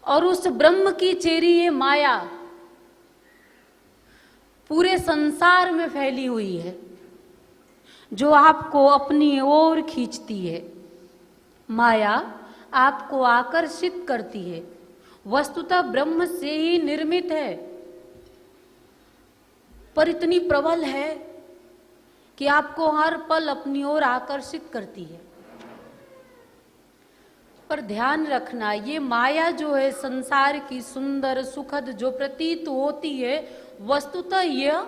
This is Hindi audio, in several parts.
और उस ब्रह्म की चेरी ये माया पूरे संसार में फैली हुई है, जो आपको अपनी ओर खींचती है। माया आपको आकर्षित करती है, वस्तुतः ब्रह्म से ही निर्मित है, पर इतनी प्रबल है कि आपको हर पल अपनी ओर आकर्षित करती है। पर ध्यान रखना, ये माया जो है संसार की सुंदर सुखद जो प्रतीत होती है, वस्तुतः यह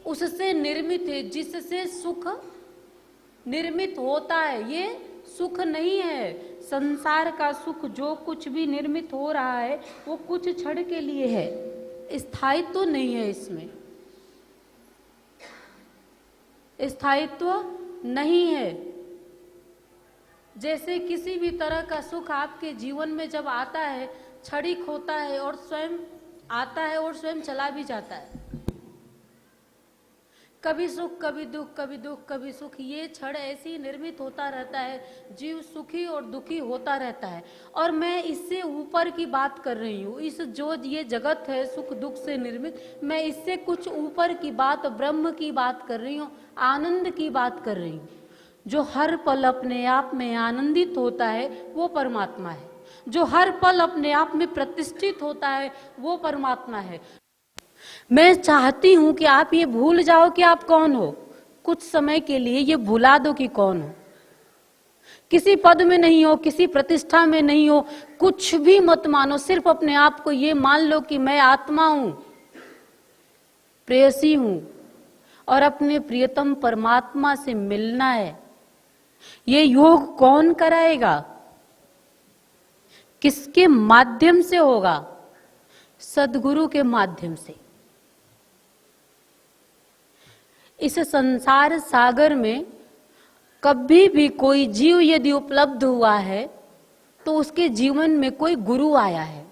उससे निर्मित है, जिससे सुख निर्मित होता है। ये सुख नहीं है। संसार का सुख जो कुछ भी निर्मित हो रहा है वो कुछ क्षण के लिए है, स्थायित्व तो नहीं है, इसमें स्थायित्व नहीं है। जैसे किसी भी तरह का सुख आपके जीवन में जब आता है, क्षणिक होता है और स्वयं आता है और स्वयं चला भी जाता है। कभी सुख, कभी दुख, कभी दुख, कभी सुख, ये क्षण ऐसे ही निर्मित होता रहता है। जीव सुखी और दुखी होता रहता है। और मैं इससे ऊपर की बात कर रही हूँ। इस जो ये जगत है सुख दुख से निर्मित, मैं इससे कुछ ऊपर की बात, ब्रह्म की बात कर रही हूँ, आनंद की बात कर रही हूँ। जो हर पल अपने आप में आनंदित होता है वो परमात्मा है। जो हर पल अपने आप में प्रतिष्ठित होता है वो परमात्मा है। मैं चाहती हूं कि आप ये भूल जाओ कि आप कौन हो। कुछ समय के लिए ये भुला दो कि कौन हो। किसी पद में नहीं हो, किसी प्रतिष्ठा में नहीं हो, कुछ भी मत मानो। सिर्फ अपने आप को ये मान लो कि मैं आत्मा हूं, प्रेयसी हूं और अपने प्रियतम परमात्मा से मिलना है। ये योग कौन कराएगा? किसके माध्यम से होगा? सद्गुरु के माध्यम से। इस संसार सागर में कभी भी कोई जीव यदि उपलब्ध हुआ है तो उसके जीवन में कोई गुरु आया है।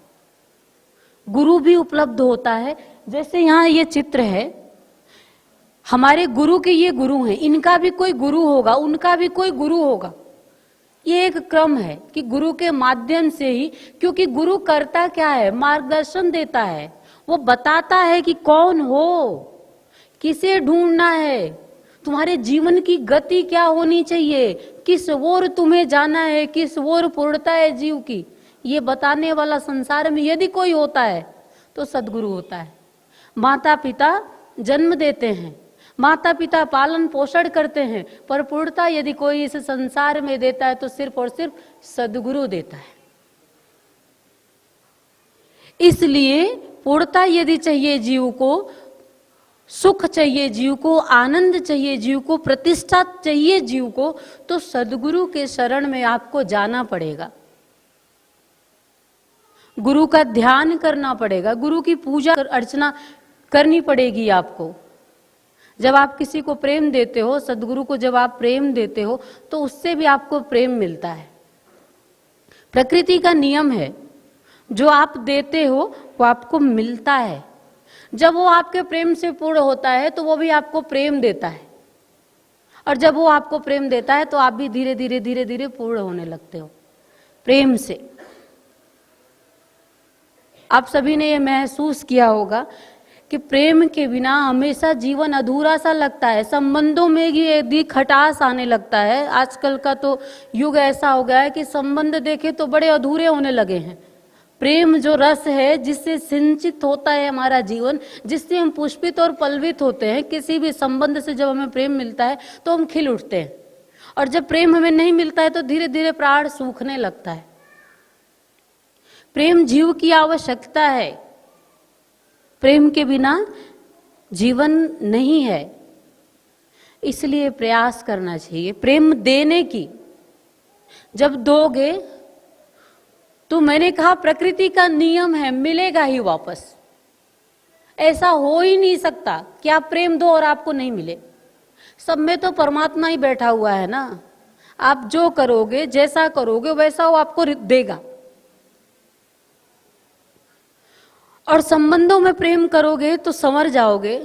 गुरु भी उपलब्ध होता है। जैसे यहाँ ये चित्र है, हमारे गुरु के ये गुरु हैं, इनका भी कोई गुरु होगा, उनका भी कोई गुरु होगा। ये एक क्रम है कि गुरु के माध्यम से ही, क्योंकि गुरु करता क्या है? मार्गदर्शन देता है। वो बताता है कि कौन हो, किसे ढूंढना है, तुम्हारे जीवन की गति क्या होनी चाहिए, किस ओर तुम्हें जाना है, किस ओर पूर्णता है जीव की। ये बताने वाला संसार में यदि कोई होता है तो सद्गुरु होता है। माता पिता जन्म देते हैं, माता पिता पालन पोषण करते हैं, पर पूर्णता यदि कोई इस संसार में देता है तो सिर्फ और सिर्फ सद्गुरु देता है। इसलिए पूर्णता यदि चाहिए जीव को, सुख चाहिए जीव को, आनंद चाहिए जीव को, प्रतिष्ठा चाहिए जीव को, तो सद्गुरु के शरण में आपको जाना पड़ेगा। गुरु का ध्यान करना पड़ेगा, गुरु की पूजा अर्चना करनी पड़ेगी आपको। जब आप किसी को प्रेम देते हो, सद्गुरु को जब आप प्रेम देते हो तो उससे भी आपको प्रेम मिलता है। प्रकृति का नियम है, जो आप देते हो वो आपको मिलता है। जब वो आपके प्रेम से पूर्ण होता है तो वो भी आपको प्रेम देता है, और जब वो आपको प्रेम देता है तो आप भी धीरे धीरे धीरे धीरे पूर्ण होने लगते हो प्रेम से। आप सभी ने ये महसूस किया होगा कि प्रेम के बिना हमेशा जीवन अधूरा सा लगता है। संबंधों में भी यदि खटास आने लगता है। आजकल का तो युग ऐसा हो गया है कि संबंध देखे तो बड़े अधूरे होने लगे हैं। प्रेम जो रस है, जिससे सिंचित होता है हमारा जीवन, जिससे हम पुष्पित और पल्वित होते हैं। किसी भी संबंध से जब हमें प्रेम मिलता है तो हम खिल उठते हैं, और जब प्रेम हमें नहीं मिलता है तो धीरे धीरे प्राण सूखने लगता है। प्रेम जीव की आवश्यकता है। प्रेम के बिना जीवन नहीं है। इसलिए प्रयास करना चाहिए प्रेम देने की। जब दोगे तो मैंने कहा प्रकृति का नियम है, मिलेगा ही वापस। ऐसा हो ही नहीं सकता कि आप प्रेम दो और आपको नहीं मिले। सब में तो परमात्मा ही बैठा हुआ है ना। आप जो करोगे, जैसा करोगे वैसा वो आपको देगा। और संबंधों में प्रेम करोगे तो संवर जाओगे,